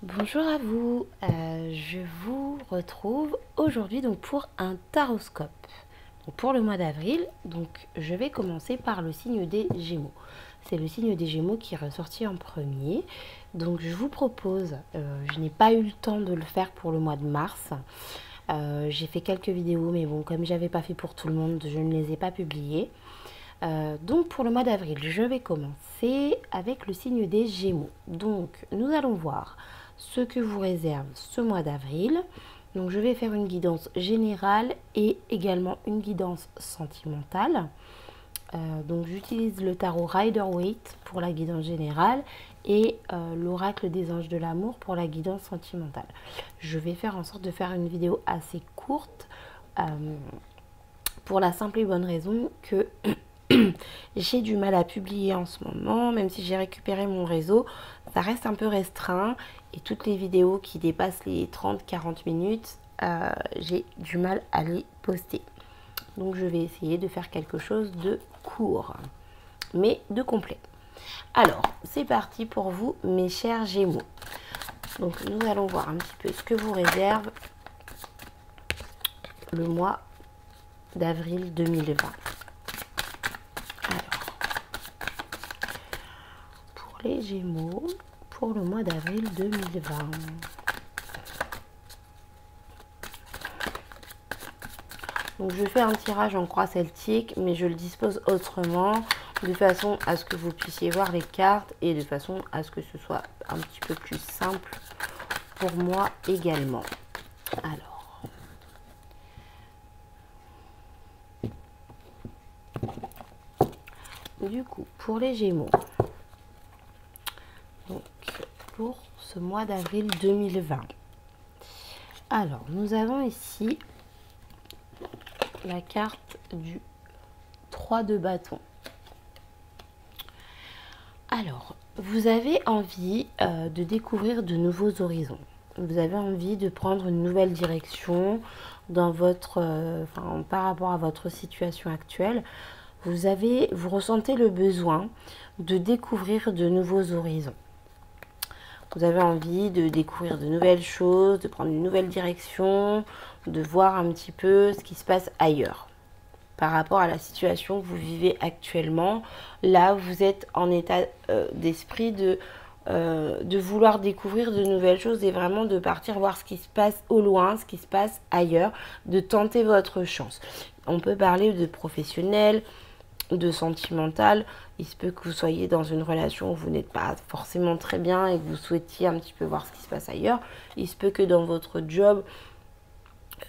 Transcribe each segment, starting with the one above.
Bonjour à vous, je vous retrouve aujourd'hui donc pour un taroscope. Donc pour le mois d'avril, donc je vais commencer par le signe des Gémeaux. C'est le signe des Gémeaux qui est ressorti en premier. Donc je vous propose, je n'ai pas eu le temps de le faire pour le mois de mars. J'ai fait quelques vidéos, mais bon, comme j'avais pas fait pour tout le monde, je ne les ai pas publiées. Donc pour le mois d'avril, je vais commencer avec le signe des Gémeaux. Donc nous allons voir ce que vous réserve ce mois d'avril. Donc je vais faire une guidance générale et également une guidance sentimentale. Donc j'utilise le tarot Rider-Waite pour la guidance générale et l'oracle des anges de l'amour pour la guidance sentimentale. Je vais faire en sorte de faire une vidéo assez courte pour la simple et bonne raison que j'ai du mal à publier en ce moment, même si j'ai récupéré mon réseau, ça reste un peu restreint et toutes les vidéos qui dépassent les 30-40 minutes, j'ai du mal à les poster. Donc je vais essayer de faire quelque chose de court, mais de complet. Alors, c'est parti pour vous, mes chers Gémeaux. Donc nous allons voir un petit peu ce que vous réserve le mois d'avril 2020. Les Gémeaux pour le mois d'avril 2020. Donc je fais un tirage en croix celtique, mais je le dispose autrement, de façon à ce que vous puissiez voir les cartes et de façon à ce que ce soit un petit peu plus simple pour moi également. Alors, du coup, pour les Gémeaux, donc pour ce mois d'avril 2020. Alors, nous avons ici la carte du 3 de bâton. Alors, vous avez envie de découvrir de nouveaux horizons. Vous avez envie de prendre une nouvelle direction dans votre, par rapport à votre situation actuelle. Vous ressentez le besoin de découvrir de nouveaux horizons. Vous avez envie de découvrir de nouvelles choses, de prendre une nouvelle direction, de voir un petit peu ce qui se passe ailleurs. Par rapport à la situation que vous vivez actuellement, là vous êtes en état d'esprit de vouloir découvrir de nouvelles choses et vraiment de partir voir ce qui se passe au loin, ce qui se passe ailleurs, de tenter votre chance. On peut parler de professionnel, de sentimental. Il se peut que vous soyez dans une relation où vous n'êtes pas forcément très bien et que vous souhaitiez un petit peu voir ce qui se passe ailleurs. Il se peut que dans votre job,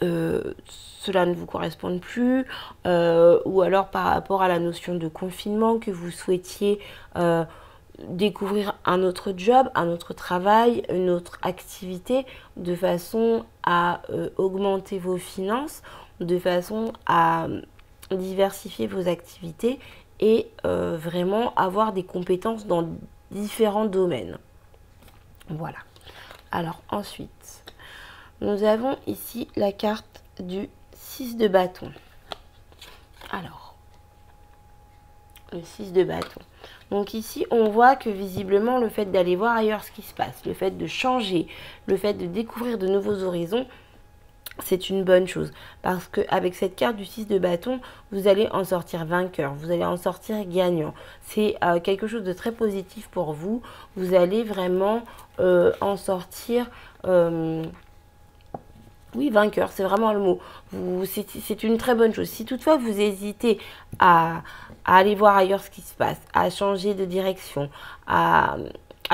cela ne vous corresponde plus, ou alors par rapport à la notion de confinement, que vous souhaitiez découvrir un autre job, un autre travail, une autre activité, de façon à augmenter vos finances, de façon à diversifier vos activités et vraiment avoir des compétences dans différents domaines. Voilà. Alors ensuite, nous avons ici la carte du 6 de bâton. Alors, le 6 de bâton. Donc ici, on voit que visiblement, le fait d'aller voir ailleurs ce qui se passe, le fait de changer, le fait de découvrir de nouveaux horizons, c'est une bonne chose. Parce qu'avec cette carte du 6 de bâton, vous allez en sortir vainqueur, vous allez en sortir gagnant. C'est quelque chose de très positif pour vous. Vous allez vraiment en sortir... oui, vainqueur, c'est vraiment le mot. C'est une très bonne chose. Si toutefois vous hésitez à aller voir ailleurs ce qui se passe, à changer de direction, à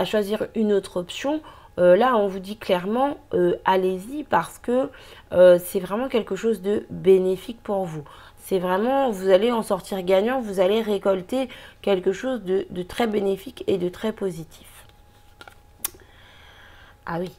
choisir une autre option, là on vous dit clairement allez-y, parce que c'est vraiment quelque chose de bénéfique pour vous. C'est vraiment, vous allez en sortir gagnant, vous allez récolter quelque chose de très bénéfique et de très positif. Ah oui.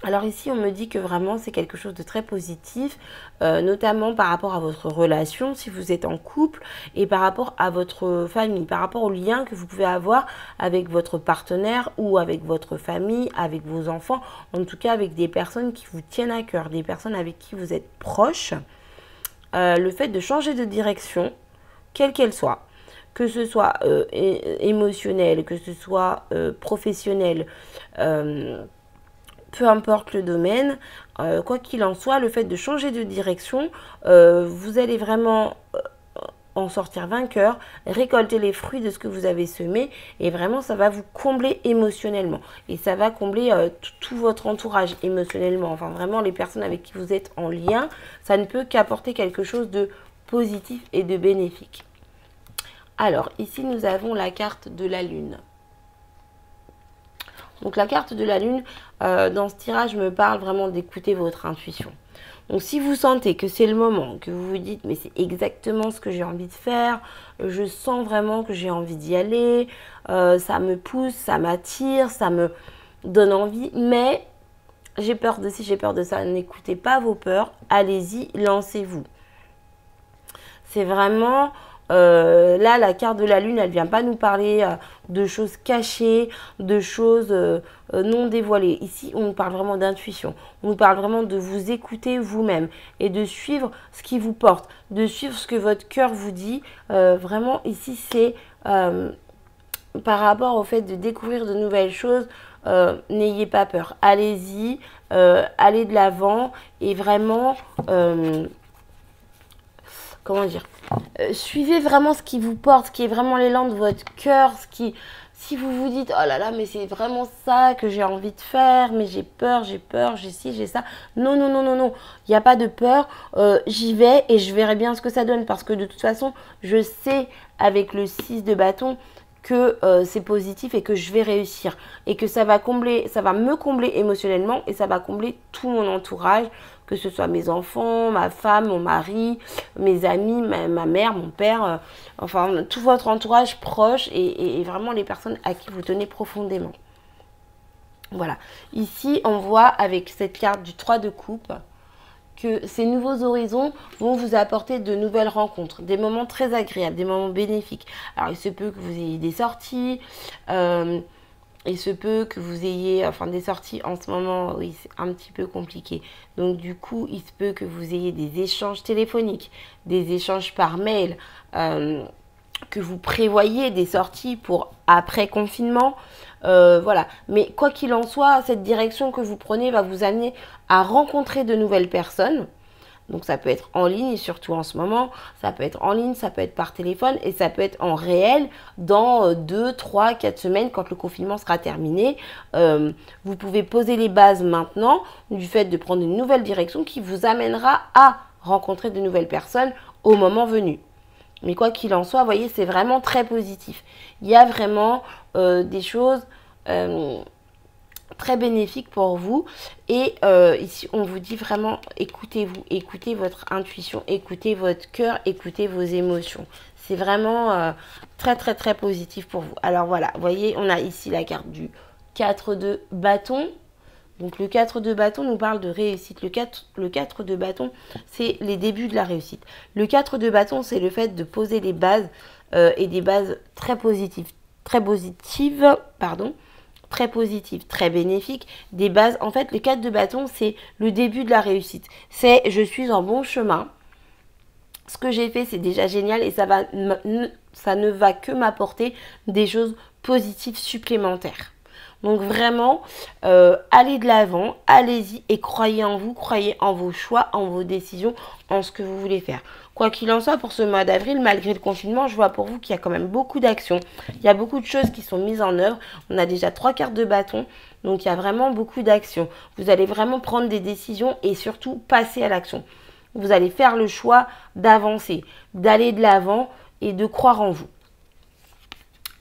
Alors ici, on me dit que vraiment, c'est quelque chose de très positif, notamment par rapport à votre relation, si vous êtes en couple, et par rapport à votre famille, par rapport au lien que vous pouvez avoir avec votre partenaire ou avec votre famille, avec vos enfants, en tout cas avec des personnes qui vous tiennent à cœur, des personnes avec qui vous êtes proches. Le fait de changer de direction, quelle qu'elle soit, que ce soit émotionnel, que ce soit professionnel, peu importe le domaine, quoi qu'il en soit, le fait de changer de direction, vous allez vraiment en sortir vainqueur, récolter les fruits de ce que vous avez semé et vraiment ça va vous combler émotionnellement et ça va combler tout votre entourage émotionnellement, enfin vraiment les personnes avec qui vous êtes en lien, ça ne peut qu'apporter quelque chose de positif et de bénéfique. Alors ici nous avons la carte de la lune. Donc la carte de la lune, dans ce tirage me parle vraiment d'écouter votre intuition. Donc si vous sentez que c'est le moment, que vous vous dites mais c'est exactement ce que j'ai envie de faire, je sens vraiment que j'ai envie d'y aller, ça me pousse, ça m'attire, ça me donne envie, mais j'ai peur de ci, j'ai peur de ça, n'écoutez pas vos peurs, allez-y, lancez-vous. C'est vraiment... là, la carte de la lune, elle ne vient pas nous parler de choses cachées, de choses non dévoilées. Ici, on nous parle vraiment d'intuition. On nous parle vraiment de vous écouter vous-même et de suivre ce qui vous porte, de suivre ce que votre cœur vous dit. Vraiment, ici, c'est par rapport au fait de découvrir de nouvelles choses. N'ayez pas peur. Allez-y, allez de l'avant et vraiment... comment dire, suivez vraiment ce qui vous porte, ce qui est vraiment l'élan de votre cœur, ce qui, si vous vous dites, oh là là, mais c'est vraiment ça que j'ai envie de faire, mais j'ai peur, j'ai ci, j'ai ça. Non, non, non, non, non, il n'y a pas de peur, j'y vais et je verrai bien ce que ça donne parce que de toute façon, je sais avec le 6 de bâton que c'est positif et que je vais réussir et que ça va combler, ça va me combler émotionnellement et ça va combler tout mon entourage, que ce soit mes enfants, ma femme, mon mari, mes amis, ma mère, mon père, enfin tout votre entourage proche et vraiment les personnes à qui vous tenez profondément. Voilà, ici on voit avec cette carte du 3 de coupe que ces nouveaux horizons vont vous apporter de nouvelles rencontres, des moments très agréables, des moments bénéfiques. Alors il se peut que vous ayez des sorties, il se peut que vous ayez, enfin des sorties en ce moment, oui c'est un petit peu compliqué. Donc du coup il se peut que vous ayez des échanges téléphoniques, des échanges par mail, que vous prévoyez des sorties pour après confinement. Voilà, mais quoi qu'il en soit, cette direction que vous prenez va vous amener à rencontrer de nouvelles personnes. Donc ça peut être en ligne, surtout en ce moment, ça peut être en ligne, ça peut être par téléphone et ça peut être en réel dans 2, 3, 4 semaines quand le confinement sera terminé. Vous pouvez poser les bases maintenant du fait de prendre une nouvelle direction qui vous amènera à rencontrer de nouvelles personnes au moment venu. Mais quoi qu'il en soit, vous voyez, c'est vraiment très positif. Il y a vraiment des choses très bénéfiques pour vous. Et ici, on vous dit vraiment, écoutez-vous, écoutez votre intuition, écoutez votre cœur, écoutez vos émotions. C'est vraiment très, très, très positif pour vous. Alors voilà, vous voyez, on a ici la carte du 4 de bâton. Donc le 4 de bâton nous parle de réussite. Le 4 de bâton, c'est les débuts de la réussite. Le 4 de bâton, c'est le fait de poser les bases et des bases très positives, très bénéfiques. Des bases, en fait, le 4 de bâton, c'est le début de la réussite. C'est je suis en bon chemin. Ce que j'ai fait, c'est déjà génial et ça ne va que m'apporter des choses positives supplémentaires. Donc vraiment, allez de l'avant, allez-y et croyez en vous, croyez en vos choix, en vos décisions, en ce que vous voulez faire. Quoi qu'il en soit, pour ce mois d'avril, malgré le confinement, je vois pour vous qu'il y a quand même beaucoup d'actions. Il y a beaucoup de choses qui sont mises en œuvre. On a déjà 3 cartes de bâton, donc il y a vraiment beaucoup d'actions. Vous allez vraiment prendre des décisions et surtout passer à l'action. Vous allez faire le choix d'avancer, d'aller de l'avant et de croire en vous.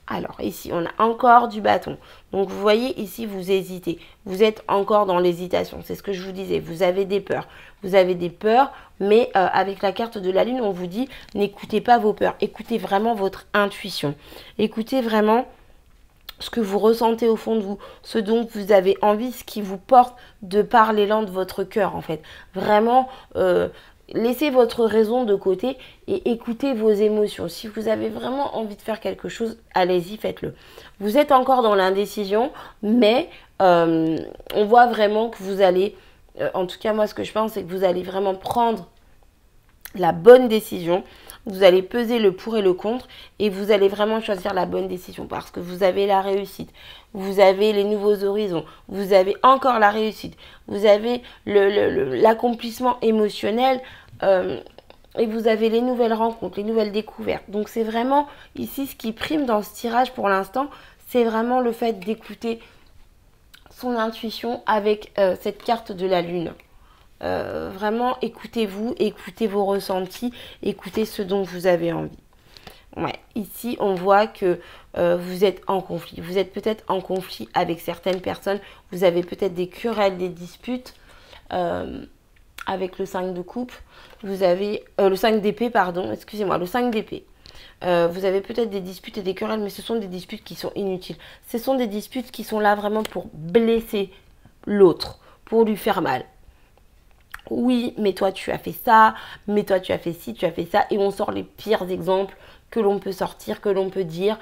Alors ici, on a encore du bâton. Donc vous voyez ici, vous hésitez. Vous êtes encore dans l'hésitation. C'est ce que je vous disais. Vous avez des peurs. Vous avez des peurs, mais avec la carte de la lune, on vous dit n'écoutez pas vos peurs. Écoutez vraiment votre intuition. Écoutez vraiment ce que vous ressentez au fond de vous, ce dont vous avez envie, ce qui vous porte de par l'élan de votre cœur en fait. Vraiment... laissez votre raison de côté et écoutez vos émotions. Si vous avez vraiment envie de faire quelque chose, allez-y, faites-le. Vous êtes encore dans l'indécision, mais on voit vraiment que vous allez, en tout cas moi ce que je pense, c'est que vous allez vraiment prendre la bonne décision. vous allez peser le pour et le contre et vous allez vraiment choisir la bonne décision parce que vous avez la réussite, vous avez les nouveaux horizons, vous avez encore la réussite, vous avez l'accomplissement émotionnel et vous avez les nouvelles rencontres, les nouvelles découvertes. Donc c'est vraiment ici ce qui prime dans ce tirage pour l'instant, c'est vraiment le fait d'écouter son intuition avec cette carte de la lune. Vraiment, écoutez-vous, écoutez vos ressentis, écoutez ce dont vous avez envie. Ouais, ici, on voit que vous êtes en conflit. Vous êtes peut-être en conflit avec certaines personnes. Vous avez peut-être des querelles, des disputes avec le 5 de coupe. Vous avez le 5 d'épée, pardon, excusez-moi, le 5 d'épée. Vous avez peut-être des disputes et des querelles, mais ce sont des disputes qui sont inutiles. Ce sont des disputes qui sont là vraiment pour blesser l'autre, pour lui faire mal. Oui, mais toi tu as fait ça, mais toi tu as fait ci, tu as fait ça, et on sort les pires exemples que l'on peut sortir, que l'on peut dire,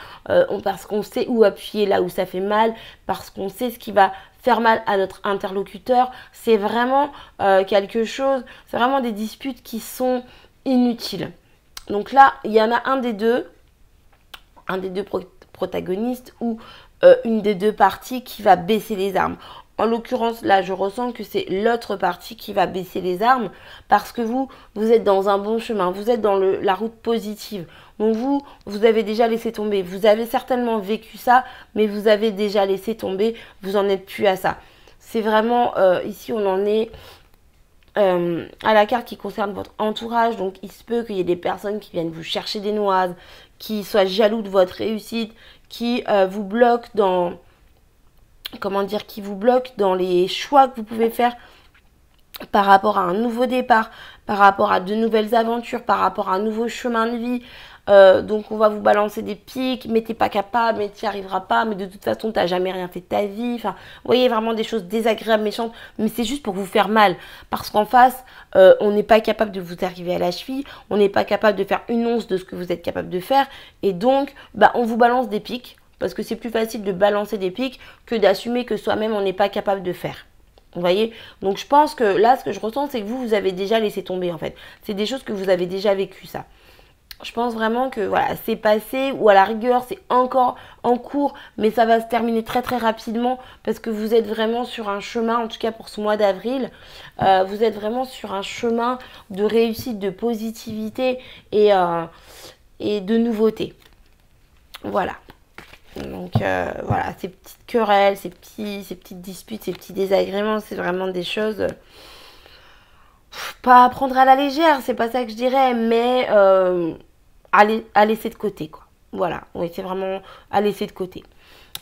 parce qu'on sait où appuyer là où ça fait mal, parce qu'on sait ce qui va faire mal à notre interlocuteur. C'est vraiment quelque chose, c'est vraiment des disputes qui sont inutiles. Donc là, il y en a un des deux protagonistes ou une des deux parties qui va baisser les armes. En l'occurrence, là, je ressens que c'est l'autre partie qui va baisser les armes parce que vous êtes dans un bon chemin, vous êtes dans la route positive. Donc vous avez déjà laissé tomber. Vous avez certainement vécu ça, mais vous avez déjà laissé tomber, vous n'en êtes plus à ça. C'est vraiment, ici, on en est à la carte qui concerne votre entourage. Donc il se peut qu'il y ait des personnes qui viennent vous chercher des noises, qui soient jaloux de votre réussite, qui vous bloquent dans, comment dire, qui vous bloquent dans les choix que vous pouvez faire par rapport à un nouveau départ, par rapport à de nouvelles aventures, par rapport à un nouveau chemin de vie. Donc on va vous balancer des pics, mais t'es pas capable, mais t'y arriveras pas, mais de toute façon t'as jamais rien fait de ta vie. Enfin, vous voyez, vraiment des choses désagréables, méchantes, mais c'est juste pour vous faire mal. Parce qu'en face, on n'est pas capable de vous arriver à la cheville, on n'est pas capable de faire une once de ce que vous êtes capable de faire, et donc on vous balance des pics, parce que c'est plus facile de balancer des pics que d'assumer que soi-même on n'est pas capable de faire. Vous voyez? Donc je pense que là, ce que je ressens, c'est que vous avez déjà laissé tomber en fait. C'est des choses que vous avez déjà vécues, ça. Je pense vraiment que voilà, c'est passé, ou à la rigueur, c'est encore en cours, mais ça va se terminer très très rapidement parce que vous êtes vraiment sur un chemin, en tout cas pour ce mois d'avril, vous êtes vraiment sur un chemin de réussite, de positivité et de nouveauté. Voilà. Donc voilà, ces petites querelles, ces petites disputes, ces petits désagréments, c'est vraiment des choses pas à prendre à la légère, c'est pas ça que je dirais, mais à laisser de côté, quoi. Voilà, oui, c'est vraiment à laisser de côté.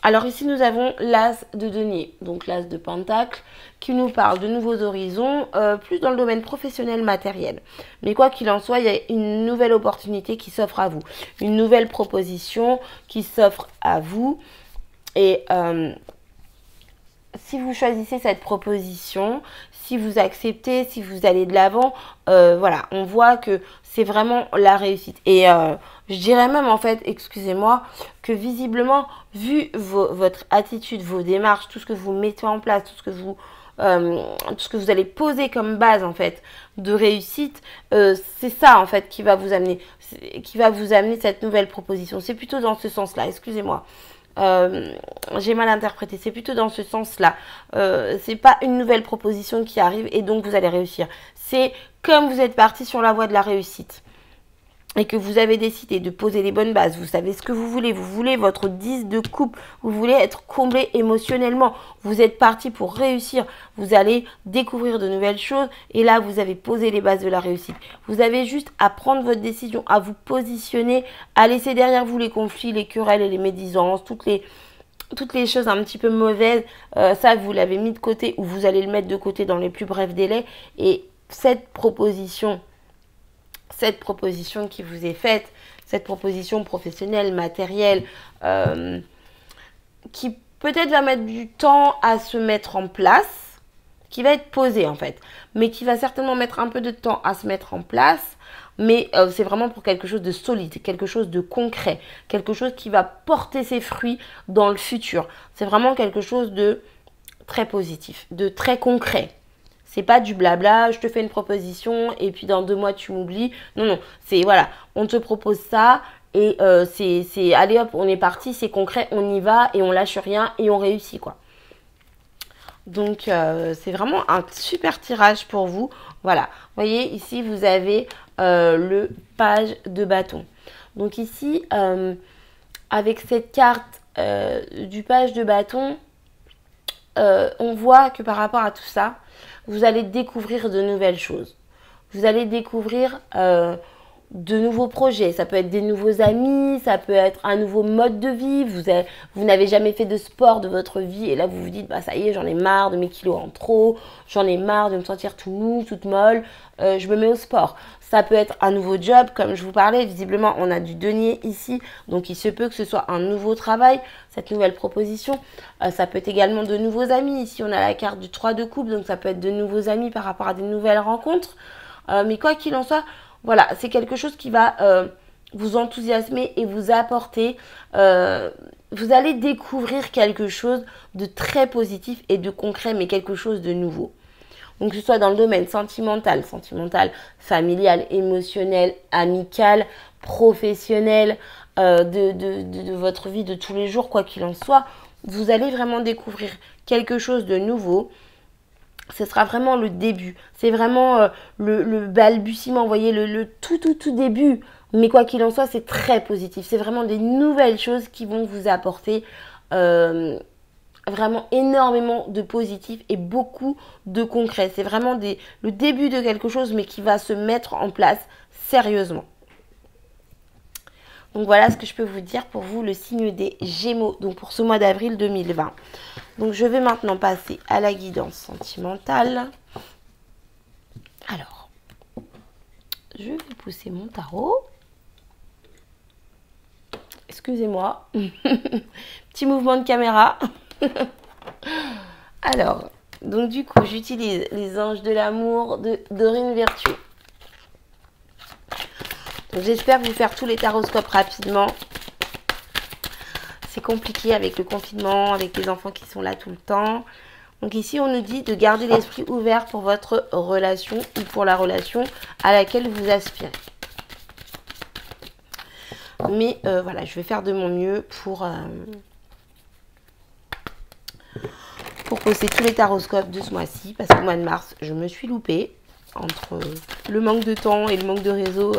Alors ici, nous avons l'As de denier, donc l'As de pentacle, qui nous parle de nouveaux horizons, plus dans le domaine professionnel matériel. Mais quoi qu'il en soit, il y a une nouvelle opportunité qui s'offre à vous, une nouvelle proposition qui s'offre à vous. Et si vous choisissez cette proposition, si vous acceptez, si vous allez de l'avant, voilà, on voit que c'est vraiment la réussite. Et je dirais même en fait, excusez-moi, que visiblement, vu votre attitude, vos démarches, tout ce que vous mettez en place, tout ce que vous allez poser comme base en fait de réussite, c'est ça en fait qui va vous amener cette nouvelle proposition. C'est plutôt dans ce sens-là, excusez-moi. J'ai mal interprété, c'est plutôt dans ce sens-là. C'est pas une nouvelle proposition qui arrive et donc vous allez réussir. C'est comme vous êtes parti sur la voie de la réussite et que vous avez décidé de poser les bonnes bases, vous savez ce que vous voulez votre 10 de coupe, vous voulez être comblé émotionnellement, vous êtes parti pour réussir, vous allez découvrir de nouvelles choses et là vous avez posé les bases de la réussite. Vous avez juste à prendre votre décision, à vous positionner, à laisser derrière vous les conflits, les querelles et les médisances, toutes les choses un petit peu mauvaises, ça vous l'avez mis de côté ou vous allez le mettre de côté dans les plus brefs délais et cette proposition qui vous est faite, cette proposition professionnelle, matérielle, qui peut-être va mettre du temps à se mettre en place, qui va être posée en fait, mais qui va certainement mettre un peu de temps à se mettre en place, mais c'est vraiment pour quelque chose de solide, quelque chose de concret, quelque chose qui va porter ses fruits dans le futur. C'est vraiment quelque chose de très positif, de très concret. C'est pas du blabla, je te fais une proposition et puis dans 2 mois tu m'oublies. Non, non, c'est voilà, on te propose ça et c'est allez hop, on est parti, c'est concret, on y va et on lâche rien et on réussit quoi. Donc, c'est vraiment un super tirage pour vous. Voilà, vous voyez, ici, vous avez le page de bâton. Donc ici, avec cette carte du page de bâton, on voit que par rapport à tout ça, vous allez découvrir de nouvelles choses. Vous allez découvrir de nouveaux projets. Ça peut être des nouveaux amis, ça peut être un nouveau mode de vie. Vous n'avez jamais fait de sport de votre vie et là vous vous dites bah ça y est, j'en ai marre de mes kilos en trop, j'en ai marre de me sentir tout mou, toute molle, je me mets au sport. Ça peut être un nouveau job, comme je vous parlais, visiblement on a du denier ici, donc il se peut que ce soit un nouveau travail, cette nouvelle proposition. Ça peut être également de nouveaux amis. Ici on a la carte du 3 de coupe, donc ça peut être de nouveaux amis par rapport à des nouvelles rencontres. Mais quoi qu'il en soit, voilà, c'est quelque chose qui va vous enthousiasmer et vous apporter. Vous allez découvrir quelque chose de très positif et de concret, mais quelque chose de nouveau. Donc que ce soit dans le domaine sentimental, familial, émotionnel, amical, professionnel, de votre vie de tous les jours, quoi qu'il en soit, vous allez vraiment découvrir quelque chose de nouveau. Ce sera vraiment le début. C'est vraiment le balbutiement, vous voyez, le tout début. Mais quoi qu'il en soit, c'est très positif. C'est vraiment des nouvelles choses qui vont vous apporter vraiment énormément de positif et beaucoup de concret. C'est vraiment le début de quelque chose, mais qui va se mettre en place sérieusement. Donc voilà ce que je peux vous dire pour vous, le signe des Gémeaux, donc pour ce mois d'avril 2020. Donc je vais maintenant passer à la guidance sentimentale. Alors, je vais pousser mon tarot. Excusez-moi. Petit mouvement de caméra. Alors, donc du coup, j'utilise les anges de l'amour de Dorine Virtue. J'espère vous faire tous les taroscopes rapidement. C'est compliqué avec le confinement, avec les enfants qui sont là tout le temps. Donc ici, on nous dit de garder l'esprit ouvert pour votre relation ou pour la relation à laquelle vous aspirez. Mais voilà, je vais faire de mon mieux pour poster tous les taroscopes de ce mois-ci. Parce qu'au mois de mars, je me suis loupée. Entre le manque de temps et le manque de réseau,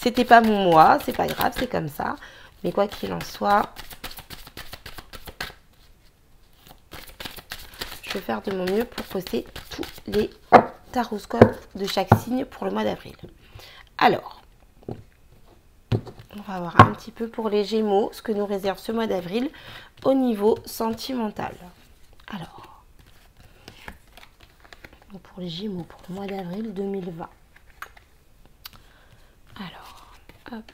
c'était pas mon mois. C'est pas grave, c'est comme ça. Mais quoi qu'il en soit, je vais faire de mon mieux pour poster tous les taroscopes de chaque signe pour le mois d'avril. Alors, on va voir un petit peu pour les Gémeaux ce que nous réserve ce mois d'avril au niveau sentimental. Alors, pour les Gémeaux pour le mois d'avril 2020. Alors, hop.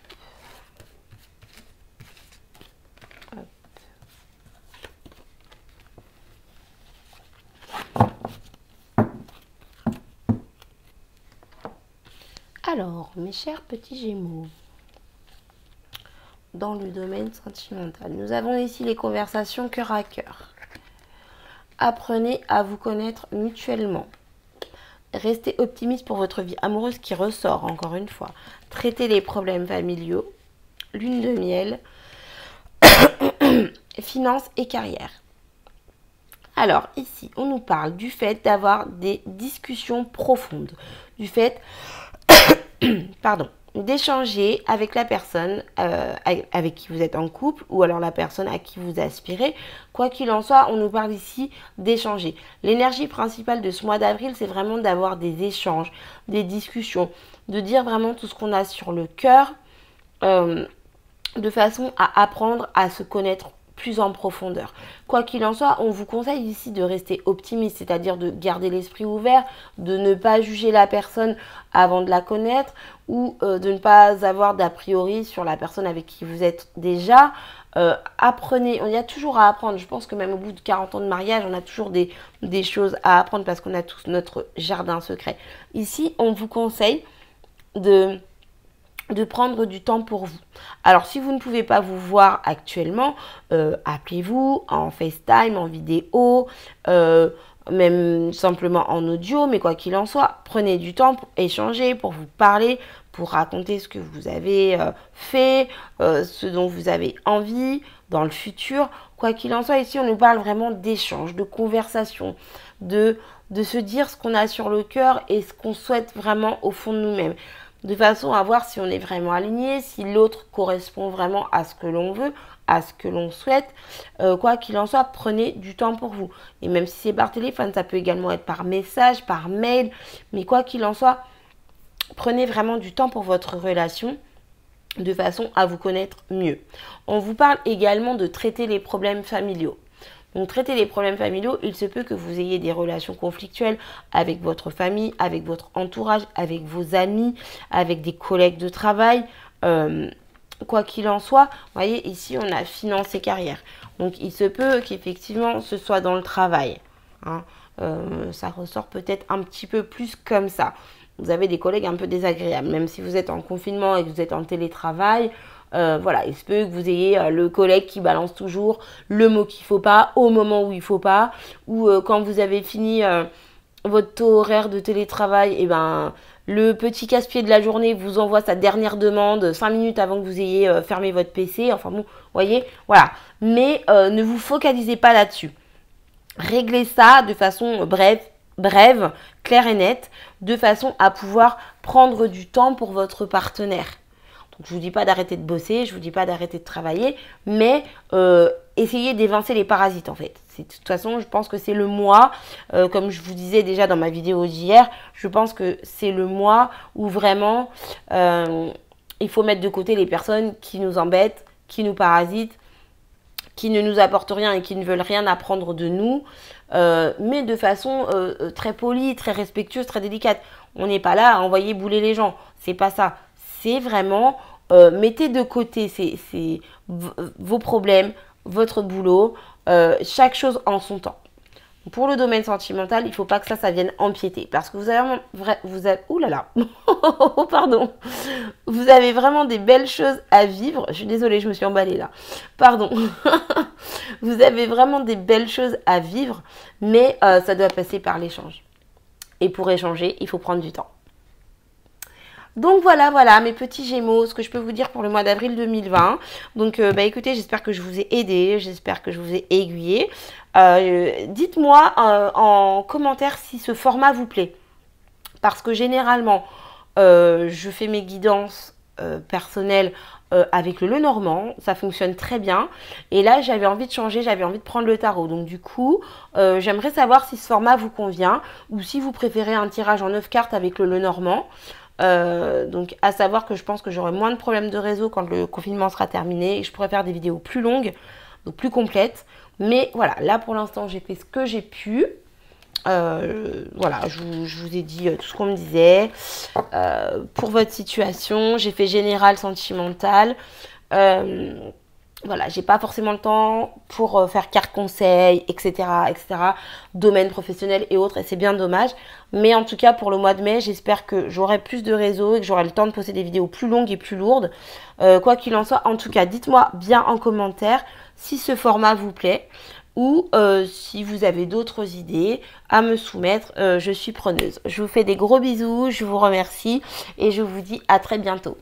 Alors, mes chers petits Gémeaux, dans le domaine sentimental, nous avons ici les conversations cœur à cœur. Apprenez à vous connaître mutuellement. Restez optimiste pour votre vie amoureuse qui ressort, encore une fois. Traitez les problèmes familiaux, lune de miel, finances et carrière. Alors, ici, on nous parle du fait d'avoir des discussions profondes, du fait d'échanger avec la personne avec qui vous êtes en couple ou alors la personne à qui vous aspirez. Quoi qu'il en soit, on nous parle ici d'échanger. L'énergie principale de ce mois d'avril, c'est vraiment d'avoir des échanges, des discussions, de dire vraiment tout ce qu'on a sur le cœur, de façon à apprendre à se connaître plus en profondeur. Quoi qu'il en soit, on vous conseille ici de rester optimiste, c'est-à-dire de garder l'esprit ouvert, de ne pas juger la personne avant de la connaître ou de ne pas avoir d'a priori sur la personne avec qui vous êtes déjà. Apprenez, il y a toujours à apprendre. Je pense que même au bout de 40 ans de mariage, on a toujours des choses à apprendre parce qu'on a tous notre jardin secret. Ici, on vous conseille de prendre du temps pour vous. Alors, si vous ne pouvez pas vous voir actuellement, appelez-vous en FaceTime, en vidéo, même simplement en audio, mais quoi qu'il en soit, prenez du temps pour échanger, pour vous parler, pour raconter ce que vous avez fait, ce dont vous avez envie dans le futur. Quoi qu'il en soit, ici, on nous parle vraiment d'échange, de conversation, de se dire ce qu'on a sur le cœur et ce qu'on souhaite vraiment au fond de nous-mêmes. De façon à voir si on est vraiment aligné, si l'autre correspond vraiment à ce que l'on veut, à ce que l'on souhaite. Quoi qu'il en soit, prenez du temps pour vous. Et même si c'est par téléphone, ça peut également être par message, par mail. Mais quoi qu'il en soit, prenez vraiment du temps pour votre relation de façon à vous connaître mieux. On vous parle également de traiter les problèmes familiaux. Donc, traiter les problèmes familiaux, il se peut que vous ayez des relations conflictuelles avec votre famille, avec votre entourage, avec vos amis, avec des collègues de travail. Quoi qu'il en soit, vous voyez, ici, on a finance et carrière. Donc, il se peut qu'effectivement, ce soit dans le travail. Hein. Ça ressort peut-être un petit peu plus comme ça. Vous avez des collègues un peu désagréables. Même si vous êtes en confinement et que vous êtes en télétravail, voilà, il se peut que vous ayez le collègue qui balance toujours le mot qu'il ne faut pas au moment où il ne faut pas. Ou quand vous avez fini votre taux horaire de télétravail, et ben, le petit casse-pied de la journée vous envoie sa dernière demande 5 minutes avant que vous ayez fermé votre PC. Enfin bon, vous voyez, voilà. Mais ne vous focalisez pas là-dessus. Réglez ça de façon brève, claire et nette, de façon à pouvoir prendre du temps pour votre partenaire. Donc, je ne vous dis pas d'arrêter de bosser, je ne vous dis pas d'arrêter de travailler, mais essayez d'évincer les parasites en fait. De toute façon, je pense que c'est le mois, comme je vous disais déjà dans ma vidéo d'hier, je pense que c'est le mois où vraiment il faut mettre de côté les personnes qui nous embêtent, qui nous parasitent, qui ne nous apportent rien et qui ne veulent rien apprendre de nous, mais de façon très polie, très respectueuse, très délicate. On n'est pas là à envoyer bouler les gens, c'est pas ça. C'est vraiment, mettez de côté vos problèmes, votre boulot, chaque chose en son temps. Pour le domaine sentimental, il ne faut pas que ça vienne empiéter. Parce que vous avez ouh là là, pardon. Vous avez vraiment des belles choses à vivre. Je suis désolée, je me suis emballée là. Pardon. Vous avez vraiment des belles choses à vivre, mais ça doit passer par l'échange. Et pour échanger, il faut prendre du temps. Donc voilà mes petits Gémeaux, ce que je peux vous dire pour le mois d'avril 2020. Donc écoutez, j'espère que je vous ai aidé, j'espère que je vous ai aiguillé. Dites-moi en commentaire si ce format vous plaît. Parce que généralement, je fais mes guidances personnelles avec le Lenormand, ça fonctionne très bien. Et là, j'avais envie de changer, j'avais envie de prendre le tarot. Donc du coup, j'aimerais savoir si ce format vous convient ou si vous préférez un tirage en 9 cartes avec le Lenormand. Donc à savoir que je pense que j'aurai moins de problèmes de réseau quand le confinement sera terminé et je pourrai faire des vidéos plus longues, donc plus complètes. Mais voilà, là pour l'instant j'ai fait ce que j'ai pu. Voilà, je vous ai dit tout ce qu'on me disait. Pour votre situation, j'ai fait général, sentimental. Voilà, j'ai pas forcément le temps pour faire carte conseil, etc., etc., domaine professionnel et autres, et c'est bien dommage. Mais en tout cas, pour le mois de mai, j'espère que j'aurai plus de réseau et que j'aurai le temps de poster des vidéos plus longues et plus lourdes. Quoi qu'il en soit, en tout cas, dites-moi bien en commentaire si ce format vous plaît ou si vous avez d'autres idées à me soumettre, je suis preneuse. Je vous fais des gros bisous, je vous remercie et je vous dis à très bientôt.